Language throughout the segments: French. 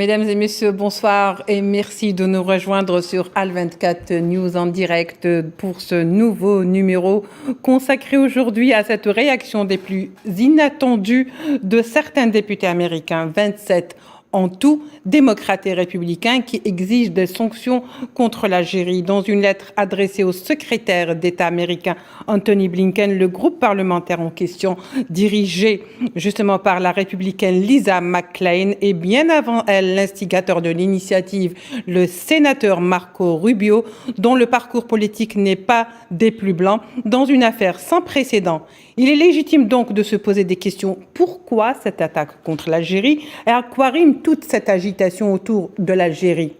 Mesdames et messieurs, bonsoir et merci de nous rejoindre sur Al24 News en direct pour ce nouveau numéro consacré aujourd'hui à cette réaction des plus inattendues de certains députés américains, 27 en tout, démocrates et républicains, qui exigent des sanctions contre l'Algérie. Dans une lettre adressée au secrétaire d'État américain Anthony Blinken, le groupe parlementaire en question, dirigé justement par la républicaine Lisa McClain, et bien avant elle, l'instigateur de l'initiative, le sénateur Marco Rubio, dont le parcours politique n'est pas des plus blancs, dans une affaire sans précédent. Il est légitime donc de se poser des questions. Pourquoi cette attaque contre l'Algérie et à quoi rime toute cette agitation autour de l'Algérie?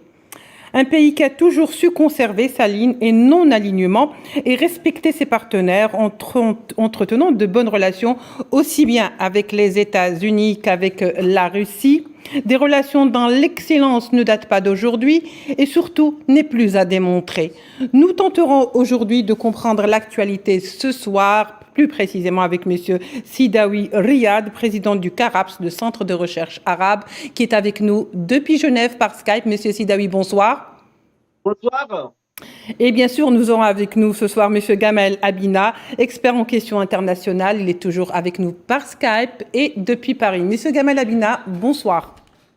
Un pays qui a toujours su conserver sa ligne et non-alignement et respecter ses partenaires entretenant de bonnes relations aussi bien avec les États-Unis qu'avec la Russie. Des relations dont l'excellence ne date pas d'aujourd'hui et surtout n'est plus à démontrer. Nous tenterons aujourd'hui de comprendre l'actualité ce soir, plus précisément avec M. Sidaoui Riyad, président du CARAPS, le Centre de recherche arabe, qui est avec nous depuis Genève par Skype. M. Sidaoui, bonsoir. Bonsoir. Et bien sûr, nous aurons avec nous ce soir M. Gamal Abina, expert en questions internationales. Il est toujours avec nous par Skype et depuis Paris. M. Gamal Abina, bonsoir.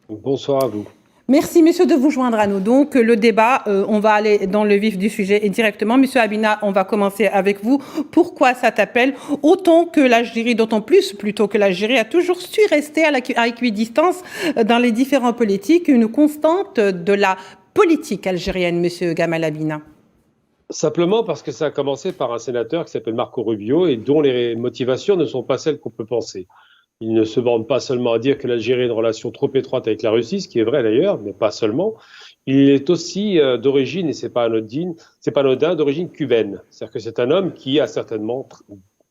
Bonsoir à vous. Merci, messieurs, de vous joindre à nous. Donc, le débat, on va aller dans le vif du sujet et directement. Monsieur Abina, on va commencer avec vous. Pourquoi cet appel? Autant que l'Algérie, d'autant plus, plutôt que l'Algérie a toujours su rester à équidistance dans les différents politiques, une constante de la politique algérienne, monsieur Gamal Abina. Simplement parce que ça a commencé par un sénateur qui s'appelle Marco Rubio et dont les motivations ne sont pas celles qu'on peut penser. Il ne se borne pas seulement à dire que l'Algérie a une relation trop étroite avec la Russie, ce qui est vrai d'ailleurs, mais pas seulement. Il est aussi d'origine, et c'est pas anodin, d'origine cubaine. C'est-à-dire que c'est un homme qui a certainement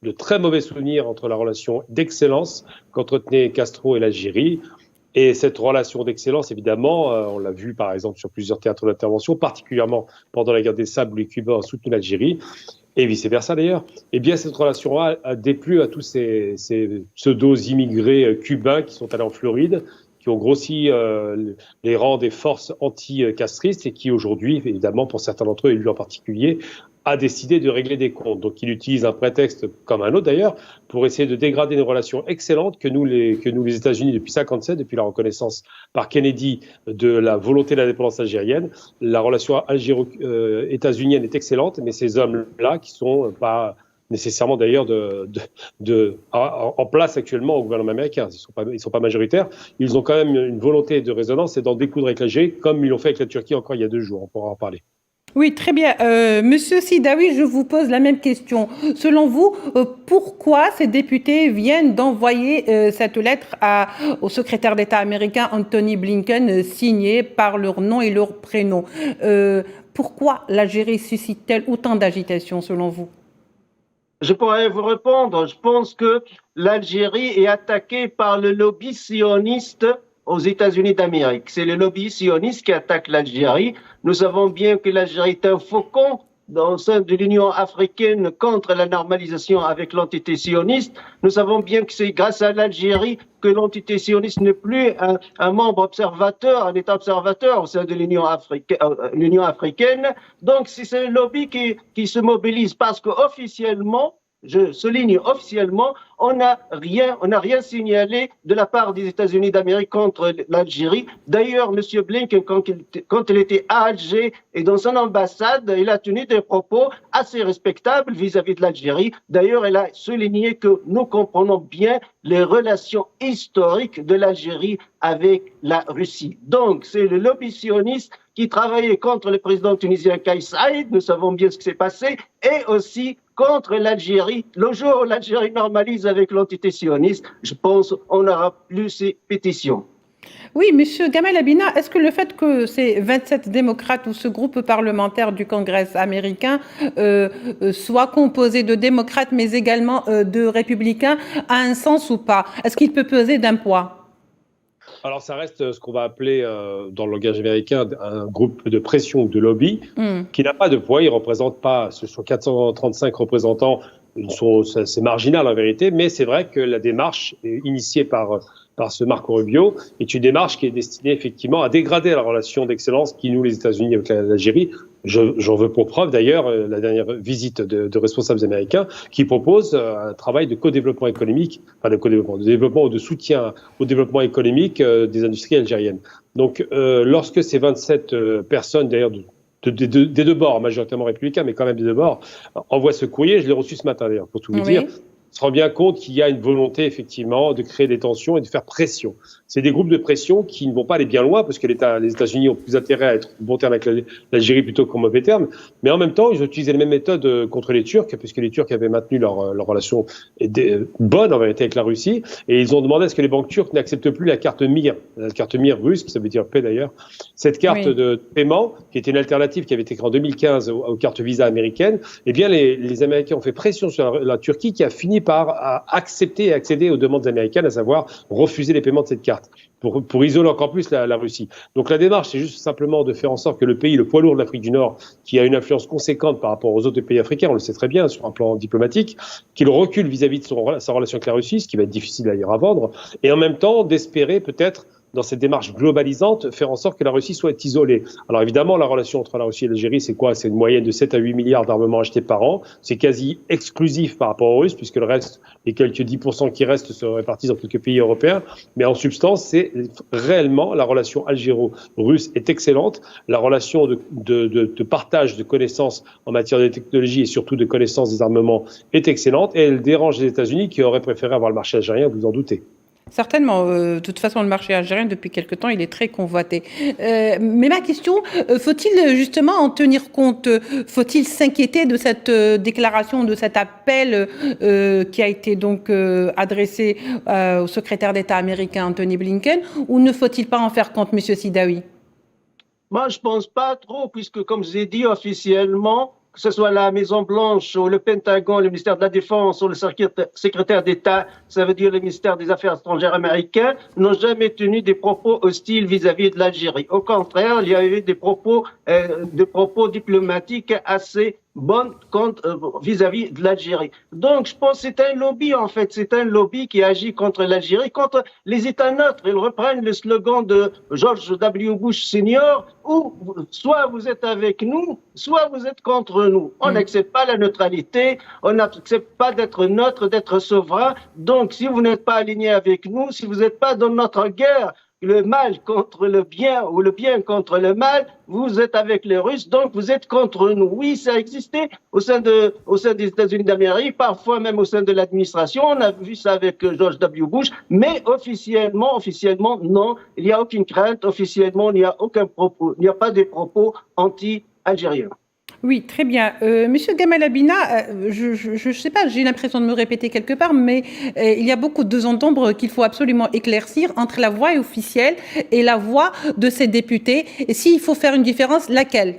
de très mauvais souvenirs entre la relation d'excellence qu'entretenaient Castro et l'Algérie. Et cette relation d'excellence, évidemment, on l'a vu par exemple sur plusieurs théâtres d'intervention, particulièrement pendant la guerre des Sables où les Cubains ont soutenu l'Algérie, et vice-versa d'ailleurs, eh bien cette relation a déplu à tous ces pseudo-immigrés cubains qui sont allés en Floride, qui ont grossi les rangs des forces anti-castristes et qui aujourd'hui, évidemment, pour certains d'entre eux, et lui en particulier, a décidé de régler des comptes. Donc il utilise un prétexte, comme un autre d'ailleurs, pour essayer de dégrader une relation excellente que nous les États-Unis, depuis 1957, depuis la reconnaissance par Kennedy de la volonté d'indépendance algérienne, la relation états-unienne est excellente, mais ces hommes-là, qui sont pas nécessairement d'ailleurs en place actuellement au gouvernement américain, ils sont pas majoritaires, ils ont quand même une volonté de résonance et d'en découdre avec l'Algérie, comme ils l'ont fait avec la Turquie encore il y a 2 jours, on pourra en parler. Oui, très bien. Monsieur Sidaoui, je vous pose la même question. Selon vous, pourquoi ces députés viennent d'envoyer cette lettre au secrétaire d'État américain Anthony Blinken, signée par leur nom et leur prénom? Pourquoi l'Algérie suscite-t-elle autant d'agitation, selon vous? Je pourrais vous répondre. Je pense que l'Algérie est attaquée par le lobby sioniste aux États-Unis d'Amérique. C'est le lobby sioniste qui attaque l'Algérie. Nous savons bien que l'Algérie est un faucon au sein de l'Union africaine contre la normalisation avec l'entité sioniste. Nous savons bien que c'est grâce à l'Algérie que l'entité sioniste n'est plus un membre observateur, un État observateur au sein de l'Union africaine. Donc c'est un lobby qui se mobilise parce qu'officiellement, je souligne officiellement, on n'a rien signalé de la part des États-Unis d'Amérique contre l'Algérie. D'ailleurs, M. Blinken, quand il était à Alger et dans son ambassade, il a tenu des propos assez respectables vis-à-vis de l'Algérie. D'ailleurs, il a souligné que nous comprenons bien les relations historiques de l'Algérie avec la Russie. Donc, c'est le lobby sioniste qui travaillait contre le président tunisien Kais Saïed, nous savons bien ce qui s'est passé, et aussi contre l'Algérie. Le jour où l'Algérie normalise avec l'entité sioniste, je pense qu'on n'aura plus ces pétitions. Oui, monsieur Gamal Abina, est-ce que le fait que ces 27 démocrates ou ce groupe parlementaire du Congrès américain soit composé de démocrates mais également de républicains a un sens ou pas? Est-ce qu'il peut peser d'un poids? Alors ça reste ce qu'on va appeler dans le langage américain un groupe de pression ou de lobby qui n'a pas de poids. Il ne représente pas, ce sont 435 représentants, c'est marginal en vérité, mais c'est vrai que la démarche initiée par par ce Marco Rubio, est une démarche qui est destinée effectivement à dégrader la relation d'excellence qui noue les États-Unis avec l'Algérie. J'en veux pour preuve d'ailleurs la dernière visite de responsables américains qui proposent un travail de co-développement économique, enfin de co-développement, de développement ou de soutien au développement économique des industries algériennes. Donc lorsque ces 27 personnes d'ailleurs des deux bords, majoritairement républicains, mais quand même des deux bords, envoient ce courrier, je l'ai reçu ce matin d'ailleurs, pour tout vous dire, se rend bien compte qu'il y a une volonté effectivement de créer des tensions et de faire pression. C'est des groupes de pression qui ne vont pas aller bien loin parce que les États-Unis ont plus intérêt à être en bon terme avec l'Algérie plutôt qu'en mauvais terme. Mais en même temps, ils ont utilisé les mêmes méthodes contre les Turcs puisque les Turcs avaient maintenu leur relation bonne en vérité avec la Russie et ils ont demandé à ce que les banques turques n'acceptent plus la carte MIR russe, qui ça veut dire paix d'ailleurs. Cette carte de paiement qui était une alternative qui avait été créée en 2015 aux cartes Visa américaines. Eh bien, les Américains ont fait pression sur la Turquie qui a fini par accepter et accéder aux demandes américaines, à savoir refuser les paiements de cette carte, pour isoler encore plus la Russie. Donc la démarche, c'est juste simplement de faire en sorte que le pays, le poids lourd de l'Afrique du Nord, qui a une influence conséquente par rapport aux autres pays africains, on le sait très bien sur un plan diplomatique, qu'il recule vis-à-vis de sa relation avec la Russie, ce qui va être difficile d'ailleurs à vendre, et en même temps d'espérer peut-être dans cette démarche globalisante, faire en sorte que la Russie soit isolée. Alors évidemment, la relation entre la Russie et l'Algérie, c'est quoi? C'est une moyenne de 7 à 8 milliards d'armements achetés par an. C'est quasi exclusif par rapport aux Russes, puisque le reste, les quelques 10% qui restent, se répartissent dans quelques pays européens. Mais en substance, c'est réellement la relation algéro-russe est excellente. La relation de partage de connaissances en matière de technologie et surtout de connaissances des armements est excellente. Et elle dérange les États-Unis qui auraient préféré avoir le marché algérien, vous en doutez. Certainement. De toute façon, le marché algérien, depuis quelque temps, il est très convoité. Mais ma question, faut-il justement en tenir compte? Faut-il s'inquiéter de cette déclaration, de cet appel qui a été donc adressé au secrétaire d'État américain Anthony Blinken, ou ne faut-il pas en faire compte, M. Sidaoui? Moi, je pense pas trop, puisque, comme je l'ai dit officiellement, que ce soit la Maison-Blanche ou le Pentagone, le ministère de la Défense ou le secrétaire d'État, ça veut dire le ministère des Affaires étrangères américain, n'ont jamais tenu des propos hostiles vis-à-vis de l'Algérie. Au contraire, il y a eu des propos diplomatiques assez bonnes vis-à-vis de l'Algérie. Donc, je pense que c'est un lobby, en fait. C'est un lobby qui agit contre l'Algérie, contre les États neutres. Ils reprennent le slogan de George W. Bush Senior, où soit vous êtes avec nous, soit vous êtes contre nous. On n'accepte pas la neutralité, on n'accepte pas d'être neutre, d'être souverain. Donc, si vous n'êtes pas aligné avec nous, si vous n'êtes pas dans notre guerre, le mal contre le bien ou le bien contre le mal, vous êtes avec les Russes, donc vous êtes contre nous. Oui, ça a existé au sein des États-Unis d'Amérique, parfois même au sein de l'administration. On a vu ça avec George W. Bush, mais officiellement, non, il n'y a aucune crainte. Officiellement, il n'y a aucun propos, il n'y a pas de propos anti-algériens. Oui, très bien. Monsieur Gamal Abina, je sais pas, j'ai l'impression de me répéter quelque part, mais il y a beaucoup de zones d'ombre qu'il faut absolument éclaircir entre la voix officielle et la voix de ces députés. Et s'il faut faire une différence, laquelle?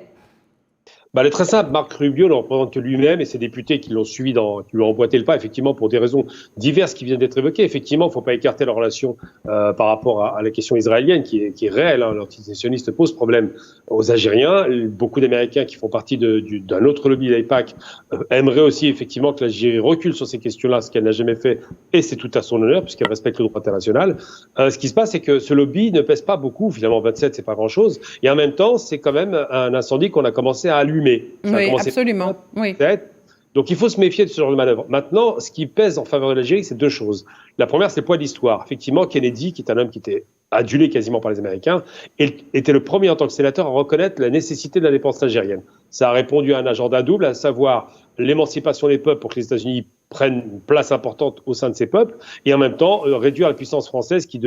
Elle est très simple. Marc Rubio ne représente que lui-même et ses députés qui l'ont suivi, qui lui ont emboîté le pas, effectivement, pour des raisons diverses qui viennent d'être évoquées. Effectivement, il ne faut pas écarter la relation par rapport à la question israélienne, qui est réelle. L'antisémitisme pose problème aux Algériens. Beaucoup d'Américains qui font partie d'un autre lobby, l'AIPAC, aimeraient aussi, effectivement, que l'Algérie recule sur ces questions-là, ce qu'elle n'a jamais fait, et c'est tout à son honneur, puisqu'elle respecte le droit international. Ce qui se passe, c'est que ce lobby ne pèse pas beaucoup. Finalement, 27, c'est pas grand-chose. Et en même temps, c'est quand même un incendie qu'on a commencé à allumer. Oui, absolument. Oui. Donc il faut se méfier de ce genre de manœuvre. Maintenant, ce qui pèse en faveur de l'Algérie, c'est deux choses. La première, c'est le poids de l'histoire. Effectivement, Kennedy, qui est un homme qui était adulé quasiment par les Américains, était le premier en tant que sénateur à reconnaître la nécessité de la défense algérienne. Ça a répondu à un agenda double, à savoir l'émancipation des peuples pour que les États-Unis prennent une place importante au sein de ces peuples, et en même temps réduire la puissance française qui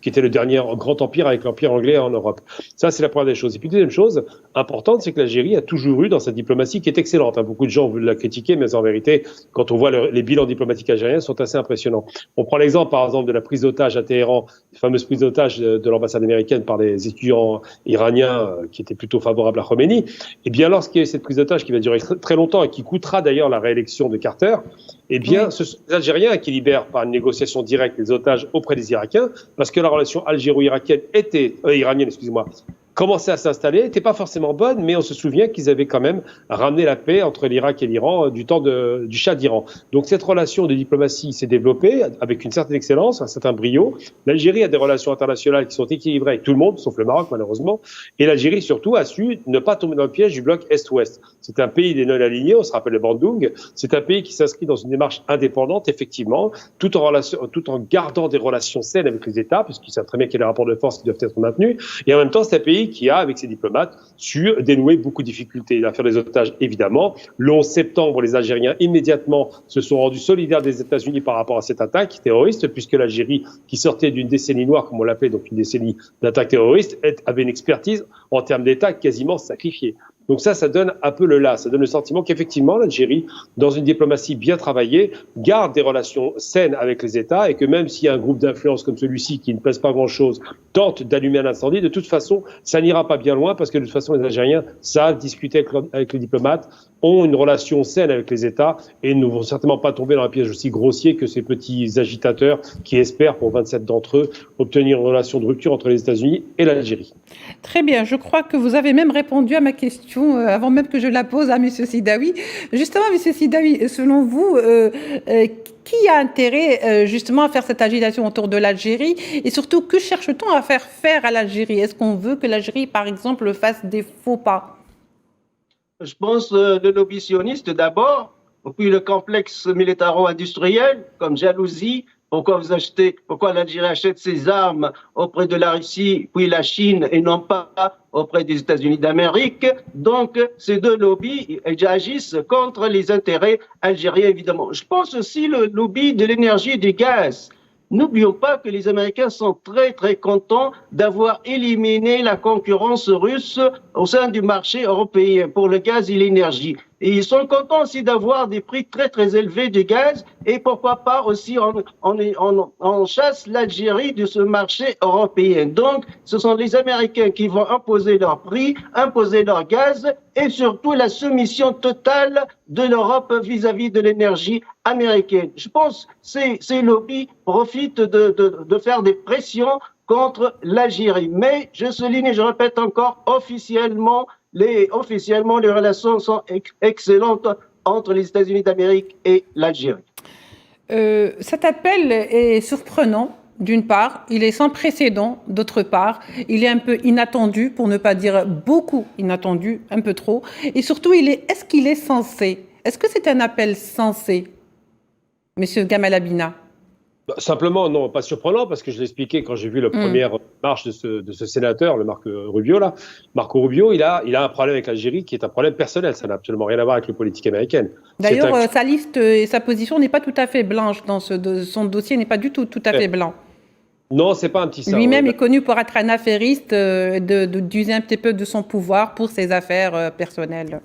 était le dernier grand empire avec l'empire anglais en Europe. Ça, c'est la première des choses. Et puis deuxième chose importante, c'est que l'Algérie a toujours eu dans sa diplomatie qui est excellente. Beaucoup de gens veulent la critiquer, mais en vérité, quand on voit les bilans diplomatiques algériens, sont assez impressionnants. On prend l'exemple, par exemple, de la prise d'otage à Téhéran, la fameuse prise d'otage de l'ambassade américaine par les étudiants iraniens qui étaient plutôt favorables à Khomeini. Et bien, lorsqu'il y a eu cette prise d'otage qui va durer très longtemps et qui coûtera d'ailleurs la réélection de Carter, eh bien, ce sont les Algériens qui libèrent par une négociation directe les otages auprès des Irakiens, parce que la relation algéro-iranienne commençait à s'installer, n'était pas forcément bonne, mais on se souvient qu'ils avaient quand même ramené la paix entre l'Irak et l'Iran du temps du Shah d'Iran. Donc cette relation de diplomatie s'est développée avec une certaine excellence, un certain brio. L'Algérie a des relations internationales qui sont équilibrées avec tout le monde, sauf le Maroc malheureusement, et l'Algérie surtout a su ne pas tomber dans le piège du bloc Est-Ouest. C'est un pays des non-alignés, on se rappelle le Bandung, c'est un pays qui s'inscrit dans une démarche indépendante, effectivement, tout en gardant des relations saines avec les États, puisqu'ils savent très bien qu'il y a des rapports de force qui doivent être maintenus, et en même temps c'est un pays qui a, avec ses diplomates, su dénouer beaucoup de difficultés. L'affaire des otages, évidemment. Le 11 septembre, les Algériens, immédiatement, se sont rendus solidaires des États-Unis par rapport à cette attaque terroriste, puisque l'Algérie, qui sortait d'une décennie noire, comme on l'appelait, donc une décennie d'attaques terroristes, avait une expertise en termes d'État quasiment sacrifiée. Donc ça donne un peu le là, ça donne le sentiment qu'effectivement l'Algérie, dans une diplomatie bien travaillée, garde des relations saines avec les États et que même s'il y a un groupe d'influence comme celui-ci qui ne pèse pas grand-chose, tente d'allumer un incendie, de toute façon, ça n'ira pas bien loin parce que de toute façon les Algériens savent discuter avec les diplomates, ont une relation saine avec les États et ne vont certainement pas tomber dans un piège aussi grossier que ces petits agitateurs qui espèrent, pour 27 d'entre eux, obtenir une relation de rupture entre les États-Unis et l'Algérie. Très bien, je crois que vous avez même répondu à ma question avant même que je la pose à M. Sidawi. Justement, M. Sidawi, selon vous, qui a intérêt justement à faire cette agitation autour de l'Algérie et surtout, que cherche-t-on à faire à l'Algérie? Est-ce qu'on veut que l'Algérie, par exemple, fasse des faux pas? Je pense le lobby sioniste d'abord, puis le complexe militaro-industriel comme jalousie. Pourquoi l'Algérie achète ses armes auprès de la Russie, puis la Chine, et non pas auprès des États-Unis d'Amérique. Donc, ces deux lobbies agissent contre les intérêts algériens, évidemment. Je pense aussi le lobby de l'énergie et du gaz. N'oublions pas que les Américains sont très, très contents d'avoir éliminé la concurrence russe au sein du marché européen pour le gaz et l'énergie. Et ils sont contents aussi d'avoir des prix très, très élevés du gaz. Et pourquoi pas aussi, on chasse l'Algérie de ce marché européen. Donc, ce sont les Américains qui vont imposer leurs prix, imposer leur gaz et surtout la soumission totale de l'Europe vis-à-vis de l'énergie américaine. Je pense que ces lobbies profitent de faire des pressions contre l'Algérie. Mais je souligne et je répète encore, officiellement, les relations sont excellentes entre les États-Unis d'Amérique et l'Algérie. Cet appel est surprenant, d'une part, il est sans précédent, d'autre part, il est un peu inattendu, pour ne pas dire beaucoup inattendu, un peu trop, et surtout, est-ce qu'il est sensé? Est-ce que c'est un appel sensé, Monsieur Gamal Abina? Simplement, non, pas surprenant, parce que je l'expliquais quand j'ai vu la première marche de ce sénateur, le Marco Rubio, là. Marco Rubio, il a un problème avec l'Algérie qui est un problème personnel. Ça n'a absolument rien à voir avec les politiques américaines. D'ailleurs, sa liste et sa position n'est pas tout à fait blanche son dossier n'est pas du tout à fait blanc. Non, c'est pas un petit ça. Lui-même est connu pour être un affairiste, d'user un petit peu de son pouvoir pour ses affaires personnelles.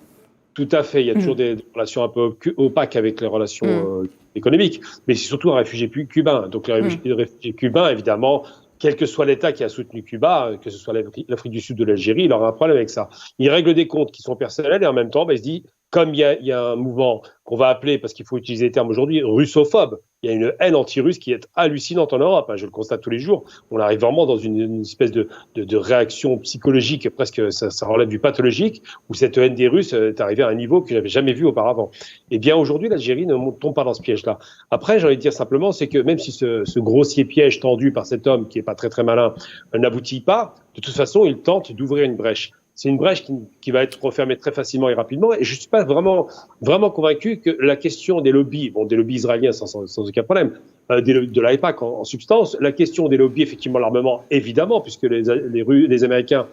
Tout à fait. Il y a toujours des relations un peu opaques avec les relations économiques. Mais c'est surtout un réfugié cubain. Donc, les réfugiés cubains, évidemment, quel que soit l'État qui a soutenu Cuba, que ce soit l'Afrique du Sud ou l'Algérie, il aura un problème avec ça. Il règle des comptes qui sont personnels et en même temps, il se dit, comme il y a un mouvement qu'on va appeler, parce qu'il faut utiliser les termes aujourd'hui, russophobe, il y a une haine anti-russe qui est hallucinante en Europe. Je le constate tous les jours. On arrive vraiment dans une espèce de réaction psychologique, presque ça relève du pathologique, où cette haine des Russes est arrivée à un niveau que j'avais jamais vu auparavant. Eh bien, aujourd'hui, l'Algérie ne tombe pas dans ce piège-là. Après, j'ai envie de dire simplement, c'est que même si ce grossier piège tendu par cet homme, qui est pas très très malin, n'aboutit pas, de toute façon, il tente d'ouvrir une brèche. C'est une brèche qui va être refermée très facilement et rapidement. Et je suis pas vraiment convaincu que la question des lobbies, des lobbies israéliens sans aucun problème, de l'AIPAC en substance, la question des lobbies, effectivement, l'armement, évidemment, puisque les Américains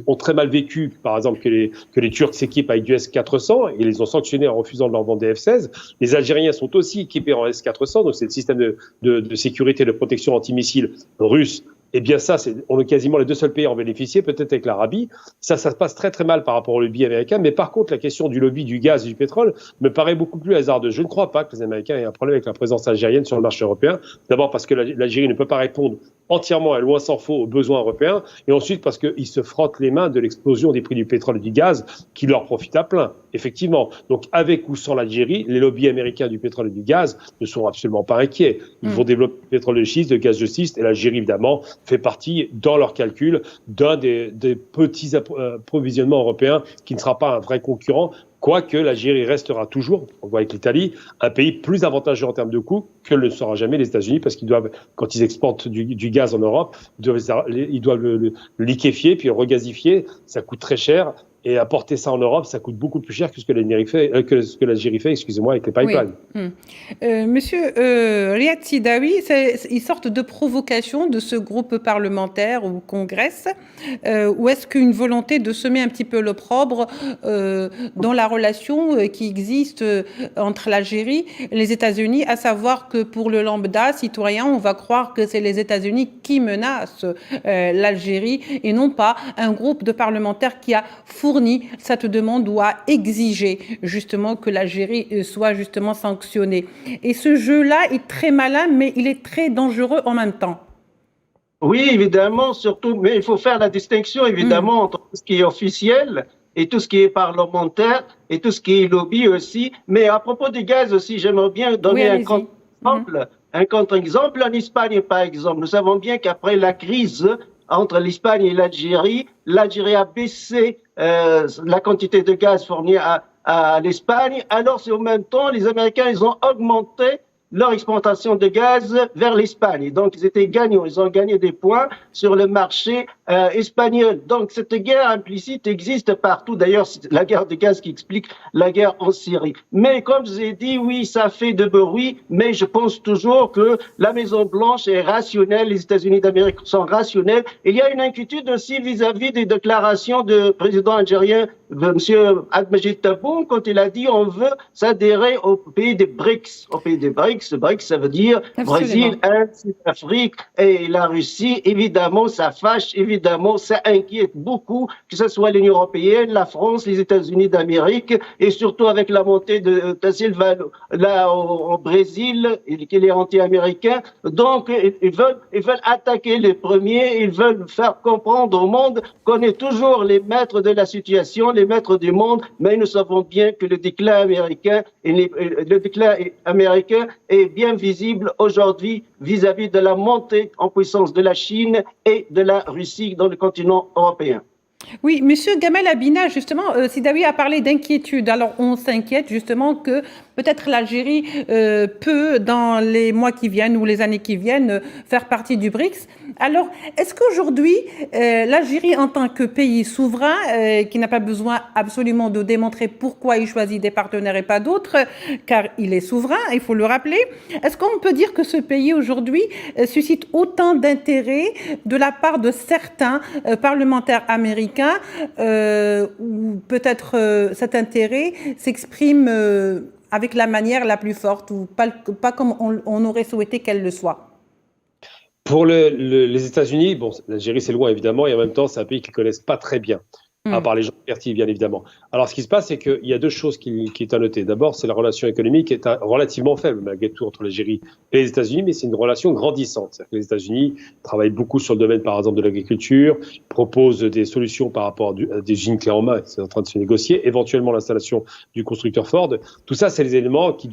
ont très mal vécu, par exemple, que les Turcs s'équipent avec du S-400 et ils les ont sanctionnés en refusant de leur vendre des F-16. Les Algériens sont aussi équipés en S-400, donc c'est le système de sécurité et de protection antimissile russe. Eh bien ça, on est quasiment les deux seuls pays à en bénéficier, peut-être avec l'Arabie. Ça se passe très très mal par rapport au lobby américain. Mais par contre, la question du lobby du gaz et du pétrole me paraît beaucoup plus hasardeuse. Je ne crois pas que les Américains aient un problème avec la présence algérienne sur le marché européen. D'abord parce que l'Algérie ne peut pas répondre entièrement et loin s'en faut aux besoins européens, et ensuite parce qu'ils se frottent les mains de l'explosion des prix du pétrole et du gaz qui leur profite à plein, effectivement. Donc avec ou sans l'Algérie, les lobbies américains du pétrole et du gaz ne sont absolument pas inquiets. Ils vont développer du pétrole de schiste, de gaz de schiste, et l'Algérie, évidemment, fait partie, dans leurs calculs, d'un des petits approvisionnements européens qui ne sera pas un vrai concurrent, quoique l'Algérie restera toujours, on voit avec l'Italie, un pays plus avantageux en termes de coûts que ne le sera jamais les États-Unis, parce qu'ils doivent, quand ils exportent du gaz en Europe, ils doivent le liquéfier, puis le regasifier, ça coûte très cher. Et apporter ça en Europe, ça coûte beaucoup plus cher que ce que l'Algérie fait, excusez-moi, avec les pipelines. Oui. Monsieur Riyad Sidawi, ils sortent de provocation de ce groupe parlementaire ou congrès, ou est-ce qu'une volonté de semer un petit peu l'opprobre dans la relation qui existe entre l'Algérie et les États-Unis, à savoir que pour le lambda citoyen, on va croire que c'est les États-Unis qui menacent l'Algérie et non pas un groupe de parlementaires qui a fourni cette demande ou a exigé justement que l'Algérie soit justement sanctionnée. Et ce jeu-là est très malin, mais il est très dangereux en même temps. Oui, évidemment, surtout, mais il faut faire la distinction, évidemment, entre tout ce qui est officiel et tout ce qui est parlementaire et tout ce qui est lobby aussi. Mais à propos du gaz aussi, j'aimerais bien donner un contre-exemple. Un contre-exemple en Espagne, par exemple. Nous savons bien qu'après la crise entre l'Espagne et l'Algérie a baissé la quantité de gaz fournie à l'Espagne. Alors, c'est au même temps, les Américains, ils ont augmenté leur exportation de gaz vers l'Espagne. Donc, ils étaient gagnants. Ils ont gagné des points sur le marché espagnol. Donc, cette guerre implicite existe partout. D'ailleurs, c'est la guerre de gaz qui explique la guerre en Syrie. Mais comme je vous ai dit, oui, ça fait de bruit, mais je pense toujours que la Maison-Blanche est rationnelle, les États-Unis d'Amérique sont rationnels. Il y a une inquiétude aussi vis-à-vis des déclarations du président algérien, M. Abdelmajid Tebboune, quand il a dit on veut s'adhérer au pays des BRICS. Au pays des BRICS, BRICS, ça veut dire Brésil, Inde, Sud-Afrique et la Russie. Évidemment, ça fâche, évidemment, ça inquiète beaucoup, que ce soit l'Union européenne, la France, les États-Unis d'Amérique, et surtout avec la montée de Da Silva là au Brésil, qu'il est anti-américain. Donc, ils veulent attaquer les premiers, ils veulent faire comprendre au monde qu'on est toujours les maîtres de la situation, les maîtres du monde, mais nous savons bien que le déclin américain est bien visible aujourd'hui vis-à-vis de la montée en puissance de la Chine et de la Russie dans le continent européen. Oui, Monsieur Gamal Abina, justement, Sidawi a parlé d'inquiétude. Alors, on s'inquiète justement que peut-être l'Algérie peut, dans les mois qui viennent ou les années qui viennent, faire partie du BRICS. Alors, est-ce qu'aujourd'hui, l'Algérie, en tant que pays souverain, qui n'a pas besoin absolument de démontrer pourquoi il choisit des partenaires et pas d'autres, car il est souverain, il faut le rappeler, est-ce qu'on peut dire que ce pays aujourd'hui suscite autant d'intérêt de la part de certains parlementaires américains, ou peut-être cet intérêt s'exprime avec la manière la plus forte ou pas comme on aurait souhaité qu'elle le soit? Pour les États-Unis, bon, l'Algérie c'est loin évidemment, et en même temps c'est un pays qu'ils ne connaissent pas très bien, à part les gens fertiles bien évidemment. Alors ce qui se passe, c'est qu'il y a deux choses qui est à noter. D'abord, c'est la relation économique qui est relativement faible malgré tout entre l'Algérie et les États-Unis, mais c'est une relation grandissante. C'est-à-dire que les États-Unis travaillent beaucoup sur le domaine par exemple de l'agriculture, proposent des solutions par rapport à des usines clés en main, c'est en train de se négocier, éventuellement l'installation du constructeur Ford. Tout ça, c'est les éléments qui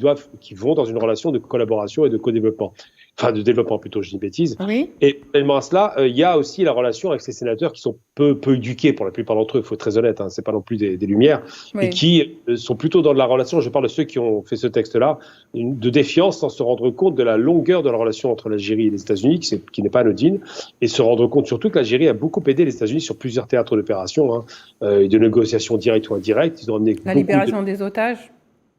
vont dans une relation de collaboration et de co-développement. Enfin, de développement plutôt, je dis bêtise. Oui. Et parallèlement à cela, il y a aussi la relation avec ces sénateurs qui sont peu éduqués pour la plupart d'entre eux, il faut être très honnête, hein, c'est pas non plus des lumières, et qui sont plutôt dans de la relation, je parle de ceux qui ont fait ce texte-là, de défiance sans se rendre compte de la longueur de la relation entre l'Algérie et les États-Unis, qui n'est pas anodine, et se rendre compte surtout que l'Algérie a beaucoup aidé les États-Unis sur plusieurs théâtres d'opération, et de négociations directes ou indirectes. Ils ont amené la libération des otages.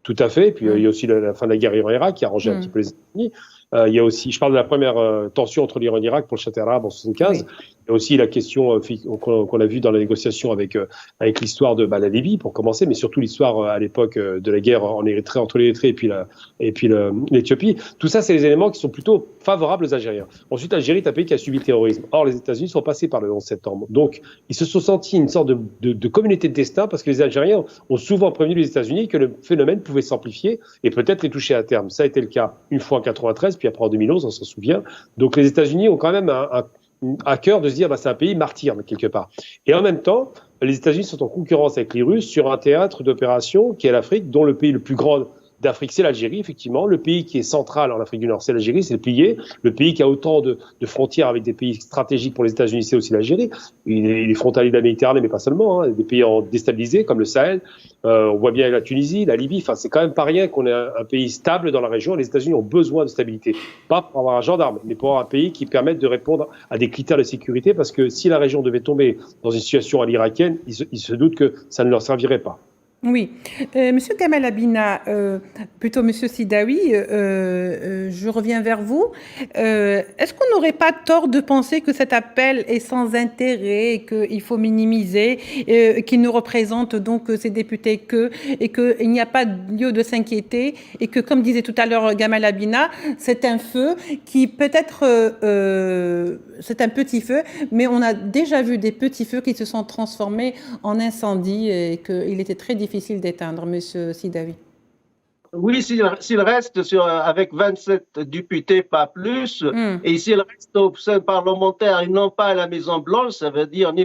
Tout à fait. Et puis il y a aussi la fin de la guerre Iran-Irak qui a arrangé un petit peu les États-Unis. Il y a aussi, je parle de la première tension entre l'Iran et l'Irak pour le château arabe en 75. Oui. Il y a aussi la question qu'on a vue dans la négociation avec l'histoire de la Libye pour commencer, mais surtout l'histoire à l'époque de la guerre en Érythrée, entre l'Érythrée et puis l'Éthiopie. Tout ça, c'est les éléments qui sont plutôt favorables aux Algériens. Ensuite, l'Algérie est un pays qui a subi le terrorisme. Or, les États-Unis sont passés par le 11 septembre. Donc, ils se sont sentis une sorte de communauté de destin parce que les Algériens ont souvent prévenu les États-Unis que le phénomène pouvait s'amplifier et peut-être les toucher à terme. Ça a été le cas une fois en 93, puis après en 2011, on s'en souvient. Donc, les États-Unis ont quand même à cœur de se dire c'est un pays martyr, quelque part. Et en même temps, les États-Unis sont en concurrence avec les Russes sur un théâtre d'opération qui est l'Afrique, dont le pays le plus grand d'Afrique, c'est l'Algérie, effectivement. Le pays qui est central en Afrique du Nord, c'est l'Algérie, c'est le pilier. Le pays qui a autant de frontières avec des pays stratégiques pour les États-Unis, c'est aussi l'Algérie. Il est frontalier de la Méditerranée, mais pas seulement, des pays déstabilisés comme le Sahel. On voit bien la Tunisie, la Libye. Enfin, c'est quand même pas rien qu'on ait un pays stable dans la région. Les États-Unis ont besoin de stabilité. Pas pour avoir un gendarme, mais pour avoir un pays qui permette de répondre à des critères de sécurité, parce que si la région devait tomber dans une situation à l'irakienne, ils se doutent que ça ne leur servirait pas. Oui. Monsieur Gamal Abina, plutôt Monsieur Sidawi, je reviens vers vous. Est-ce qu'on n'aurait pas tort de penser que cet appel est sans intérêt, qu'il faut minimiser, qu'il ne représente donc ces députés et qu'il n'y a pas lieu de s'inquiéter, et que, comme disait tout à l'heure Gamal Abina, c'est un feu qui peut-être, c'est un petit feu, mais on a déjà vu des petits feux qui se sont transformés en incendies et qu'il était très difficile d'éteindre, Monsieur Sidawi. Oui, s'il reste avec 27 députés, pas plus, et s'il reste au sein parlementaire et non pas à la Maison-Blanche, ça veut dire ni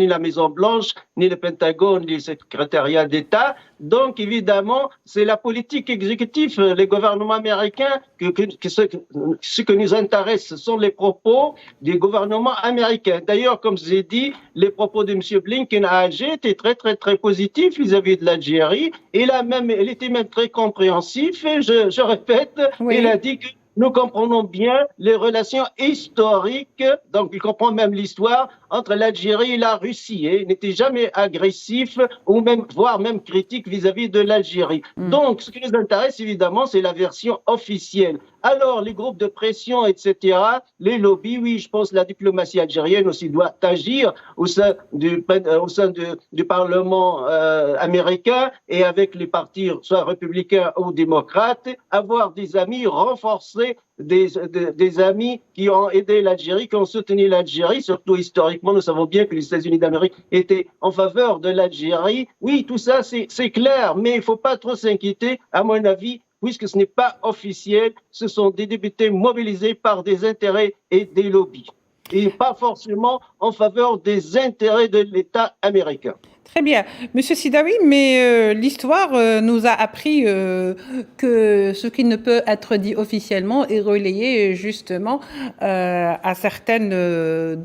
la Maison-Blanche, ni le Pentagone, ni le secrétariat d'État. Donc, évidemment, c'est la politique exécutive, les gouvernements américains, ce que nous intéresse, ce sont les propos des gouvernements américains. D'ailleurs, comme je l'ai dit, les propos de M. Blinken à Alger étaient très, très, très positifs vis-à-vis de l'Algérie. Il était même très compréhensif, et je répète, oui. Il a dit que nous comprenons bien les relations historiques, donc il comprend même l'histoire entre l'Algérie et la Russie, et il n'était jamais agressif ou même, voire même critique vis-à-vis de l'Algérie. Donc, ce qui nous intéresse évidemment, c'est la version officielle. Alors, les groupes de pression, etc., les lobbies, oui, je pense que la diplomatie algérienne aussi doit agir au sein du Parlement américain et avec les partis, soit républicains ou démocrates, avoir des amis, renforcer des amis qui ont aidé l'Algérie, qui ont soutenu l'Algérie, surtout historiquement, nous savons bien que les États-Unis d'Amérique étaient en faveur de l'Algérie. Oui, tout ça, c'est clair, mais il ne faut pas trop s'inquiéter, à mon avis, puisque ce n'est pas officiel, ce sont des députés mobilisés par des intérêts et des lobbies, et pas forcément en faveur des intérêts de l'État américain. Très bien. Monsieur Sidawi, mais l'histoire nous a appris que ce qui ne peut être dit officiellement est relayé justement à certaines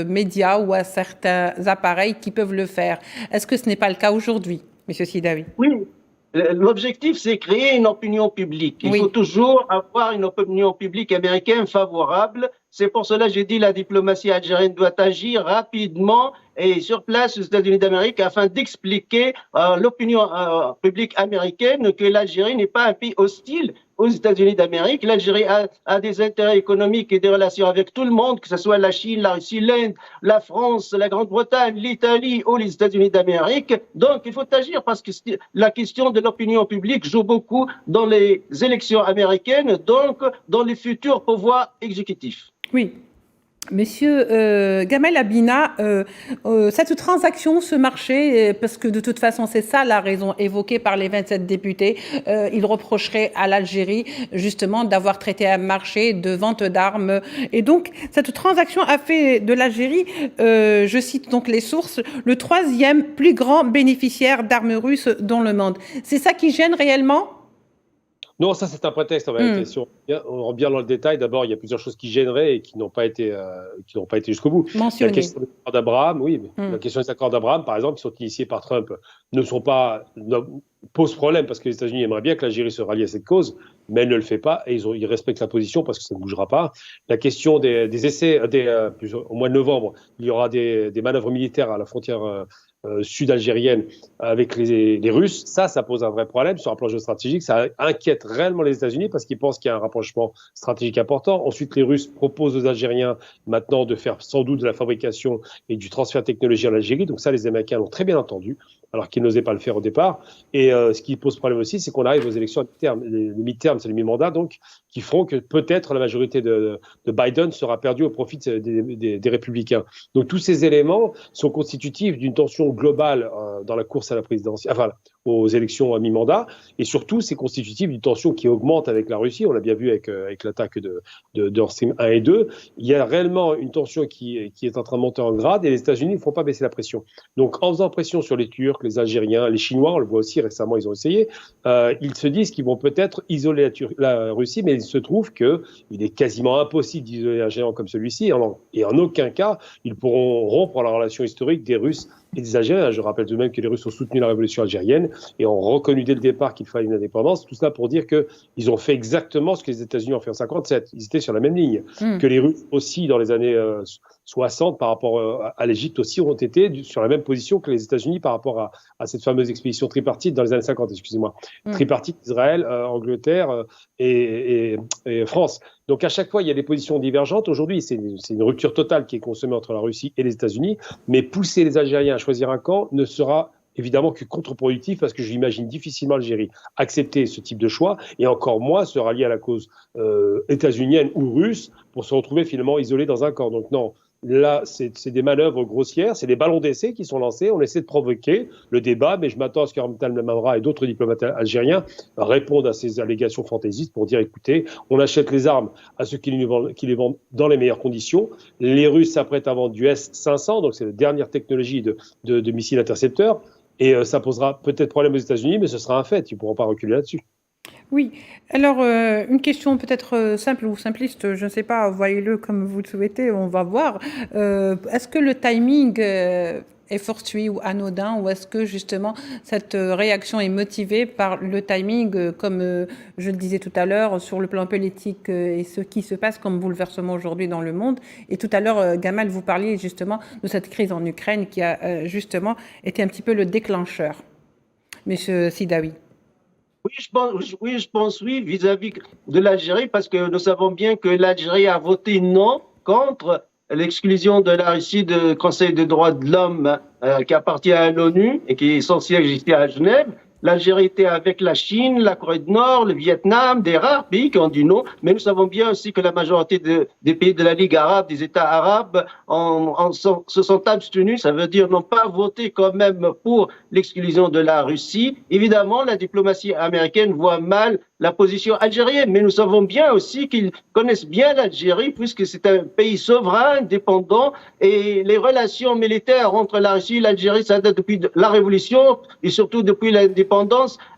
médias ou à certains appareils qui peuvent le faire. Est-ce que ce n'est pas le cas aujourd'hui, Monsieur Sidawi? Oui. L'objectif, c'est créer une opinion publique. Il faut toujours avoir une opinion publique américaine favorable. C'est pour cela que j'ai dit la diplomatie algérienne doit agir rapidement et sur place aux États-Unis d'Amérique afin d'expliquer à l'opinion publique américaine que l'Algérie n'est pas un pays hostile aux États-Unis d'Amérique. L'Algérie a des intérêts économiques et des relations avec tout le monde, que ce soit la Chine, la Russie, l'Inde, la France, la Grande-Bretagne, l'Italie ou les États-Unis d'Amérique. Donc, il faut agir parce que la question de l'opinion publique joue beaucoup dans les élections américaines, donc dans les futurs pouvoirs exécutifs. Oui. Monsieur Gamal Abina, cette transaction, ce marché, parce que de toute façon c'est ça la raison évoquée par les 27 députés, ils reprocheraient à l'Algérie justement d'avoir traité un marché de vente d'armes. Et donc cette transaction a fait de l'Algérie, je cite donc les sources, le 3e plus grand bénéficiaire d'armes russes dans le monde. C'est ça qui gêne réellement ? Non, ça c'est un prétexte en réalité. Si on rentre bien dans le détail, d'abord il y a plusieurs choses qui gêneraient et qui n'ont pas été jusqu'au bout. Mentionné. La question des accords d'Abraham, oui, mais la question des accords d'Abraham, par exemple, qui sont initiés par Trump, pose problème parce que les États-Unis aimeraient bien que l'Algérie se rallie à cette cause, mais elle ne le fait pas et ils respectent la position parce que ça ne bougera pas. La question des essais, au mois de novembre, il y aura des manœuvres militaires à la frontière sud-algérienne avec les Russes, ça pose un vrai problème sur un plan géostratégique. Ça inquiète réellement les États-Unis parce qu'ils pensent qu'il y a un rapprochement stratégique important. Ensuite, les Russes proposent aux Algériens maintenant de faire sans doute de la fabrication et du transfert de technologie en Algérie. Donc ça, les Américains l'ont très bien entendu, alors qu'ils n'osaient pas le faire au départ. Et ce qui pose problème aussi, c'est qu'on arrive aux élections à mi-terme. Les mi-termes, c'est les mi-mandats, donc, qui feront que peut-être la majorité de Biden sera perdue au profit des républicains. Donc tous ces éléments sont constitutifs d'une tension globale dans la course à la présidentielle, enfin aux élections à mi-mandat. Et surtout, c'est constitutif d'une tension qui augmente avec la Russie. On l'a bien vu avec l'attaque de Nord Stream 1 et 2. Il y a réellement une tension qui est en train de monter en grade et les États-Unis ne font pas baisser la pression. Donc, en faisant pression sur les Turcs, les Algériens, les Chinois, on le voit aussi récemment, ils ont essayé, ils se disent qu'ils vont peut-être isoler la Russie, mais il se trouve qu'il est quasiment impossible d'isoler un géant comme celui-ci et en aucun cas, ils pourront rompre la relation historique des Russes et des Algériens. Je rappelle tout de même que les Russes ont soutenu la révolution algérienne et ont reconnu dès le départ qu'il fallait une indépendance. Tout cela pour dire qu'ils ont fait exactement ce que les États-Unis ont fait en 1957. Ils étaient sur la même ligne. Que les Russes aussi, dans les années 60, par rapport à l'Égypte aussi, ont été sur la même position que les États-Unis par rapport à cette fameuse expédition tripartite dans les années 50, excusez-moi. Tripartite, Israël, Angleterre et France. Donc à chaque fois, il y a des positions divergentes. Aujourd'hui, c'est une rupture totale qui est consommée entre la Russie et les États-Unis. Mais pousser les Algériens à choisir un camp ne sera évidemment que contre-productif parce que j'imagine difficilement l'Algérie accepter ce type de choix et encore moins se rallier à la cause états-unienne ou russe pour se retrouver finalement isolé dans un camp. Donc non. Là, c'est des manœuvres grossières, c'est des ballons d'essai qui sont lancés. On essaie de provoquer le débat, mais je m'attends à ce qu'Armental Lamamra et d'autres diplomates algériens répondent à ces allégations fantaisistes pour dire, écoutez, on achète les armes à ceux qui les vendent dans les meilleures conditions. Les Russes s'apprêtent à vendre du S-500, donc c'est la dernière technologie de missiles intercepteurs. Et ça posera peut-être problème aux États-Unis, mais ce sera un fait. Ils ne pourront pas reculer là-dessus. Oui, alors une question peut-être simple ou simpliste, je ne sais pas, voyez-le comme vous le souhaitez, on va voir. Est-ce que le timing est fortuit ou anodin, ou est-ce que justement cette réaction est motivée par le timing, comme je le disais tout à l'heure, sur le plan politique et ce qui se passe comme bouleversement aujourd'hui dans le monde. Et tout à l'heure, Gamal, vous parliez justement de cette crise en Ukraine qui a justement été un petit peu le déclencheur. Monsieur Sidawi. Oui, je pense oui, vis-à-vis de l'Algérie, parce que nous savons bien que l'Algérie a voté non contre l'exclusion de la Russie du Conseil des droits de l'homme qui appartient à l'ONU et qui est son siège ici à Genève. L'Algérie était avec la Chine, la Corée du Nord, le Vietnam, des rares pays qui ont dit non. Mais nous savons bien aussi que la majorité des pays de la Ligue arabe, des États arabes, se sont abstenus. Ça veut dire n'ont pas voté quand même pour l'exclusion de la Russie. Évidemment, la diplomatie américaine voit mal la position algérienne. Mais nous savons bien aussi qu'ils connaissent bien l'Algérie puisque c'est un pays souverain, indépendant. Et les relations militaires entre la Russie et l'Algérie, ça date depuis la Révolution et surtout depuis l'indépendance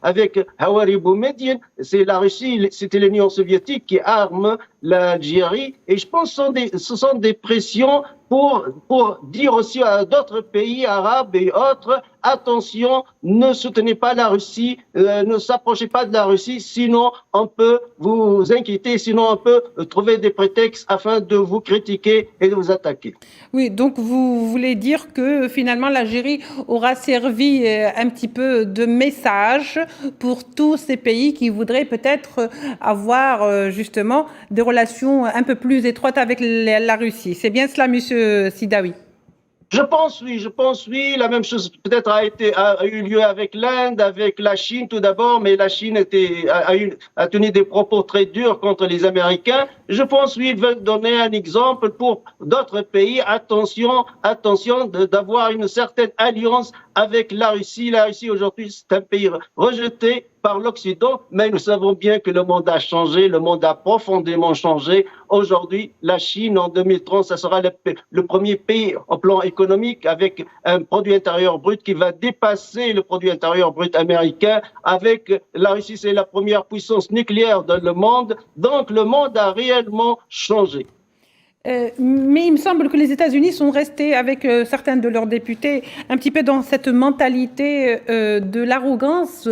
avec Hawari Boumediene. C'est la Russie, c'était l'Union soviétique qui arme l'Algérie. Et je pense que ce sont des pressions pour dire aussi à d'autres pays arabes et autres, attention, ne soutenez pas la Russie, ne s'approchez pas de la Russie, sinon on peut vous inquiéter, sinon on peut trouver des prétextes afin de vous critiquer et de vous attaquer. Oui, donc vous voulez dire que finalement l'Algérie aura servi un petit peu de message pour tous ces pays qui voudraient peut-être avoir justement des relations un peu plus étroites avec la Russie. C'est bien cela, monsieur Sidawi? Je pense oui. La même chose peut-être a eu lieu avec l'Inde, avec la Chine tout d'abord, mais la Chine a tenu des propos très durs contre les Américains. Je pense oui, ils veulent donner un exemple pour d'autres pays. Attention d'avoir une certaine alliance avec la Russie. La Russie aujourd'hui, c'est un pays rejeté par l'Occident, mais nous savons bien que le monde a changé, le monde a profondément changé. Aujourd'hui, la Chine, en 2030, ça sera le premier pays au plan économique avec un produit intérieur brut qui va dépasser le produit intérieur brut américain. Avec la Russie, c'est la première puissance nucléaire dans le monde. Donc, le monde a réellement changé. Mais il me semble que les États-Unis sont restés avec certains de leurs députés un petit peu dans cette mentalité de l'arrogance,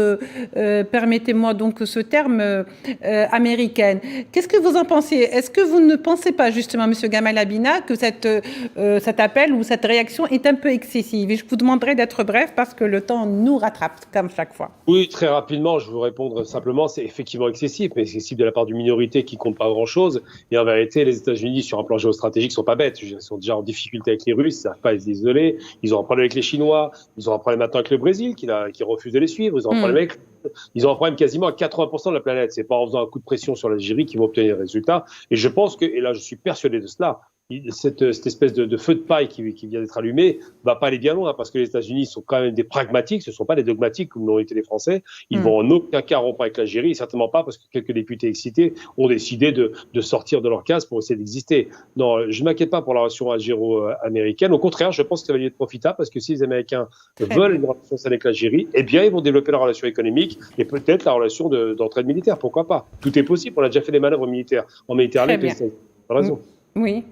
permettez-moi donc ce terme, américaine. Qu'est-ce que vous en pensez? Est-ce que vous ne pensez pas justement, Monsieur Gamal Abina, que cet appel ou cette réaction est un peu excessive? Et je vous demanderai d'être bref parce que le temps nous rattrape comme chaque fois. Oui, très rapidement, je vais vous répondre simplement, c'est effectivement excessif, mais excessif de la part d'une minorité qui compte pas grand-chose. Et en vérité, les États-Unis, sur un plan géostratégiques sont pas bêtes. Ils sont déjà en difficulté avec les Russes, ils ne savent pas les isoler. Ils ont un problème avec les Chinois. Ils ont un problème maintenant avec le Brésil qui refuse de les suivre. Ils ont un problème ils ont un problème quasiment à 80% de la planète. C'est pas en faisant un coup de pression sur l'Algérie qu'ils vont obtenir des résultats. Et je pense que, et là je suis persuadé de cela, cette espèce de feu de paille qui vient d'être allumé va pas aller bien loin, parce que les États-Unis sont quand même des pragmatiques, ce ne sont pas des dogmatiques comme l'ont été les Français. Ils vont en aucun cas rompre avec l'Algérie, et certainement pas parce que quelques députés excités ont décidé de sortir de leur case pour essayer d'exister. Non, je ne m'inquiète pas pour la relation algéro-américaine. Au contraire, je pense que ça va être profitable, parce que si les Américains veulent une relation saine avec l'Algérie, eh bien, ils vont développer la relation économique et peut-être la relation d'entraide militaire. Pourquoi pas? Tout est possible. On a déjà fait des manœuvres militaires en Méditerranée. Très bien. Pas raison. Oui.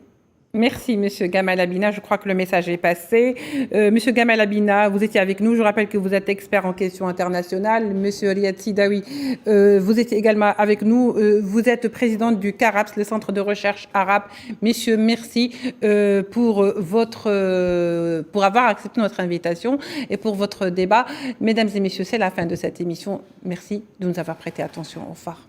Merci, Monsieur Gamal Abina. Je crois que le message est passé. Monsieur Gamal Abina, vous étiez avec nous. Je rappelle que vous êtes expert en questions internationales. Monsieur Riyad Sidawi, vous étiez également avec nous. Vous êtes présidente du CARAPS, le Centre de recherche arabe. Messieurs, merci pour avoir accepté notre invitation et pour votre débat. Mesdames et messieurs, c'est la fin de cette émission. Merci de nous avoir prêté attention. Au revoir.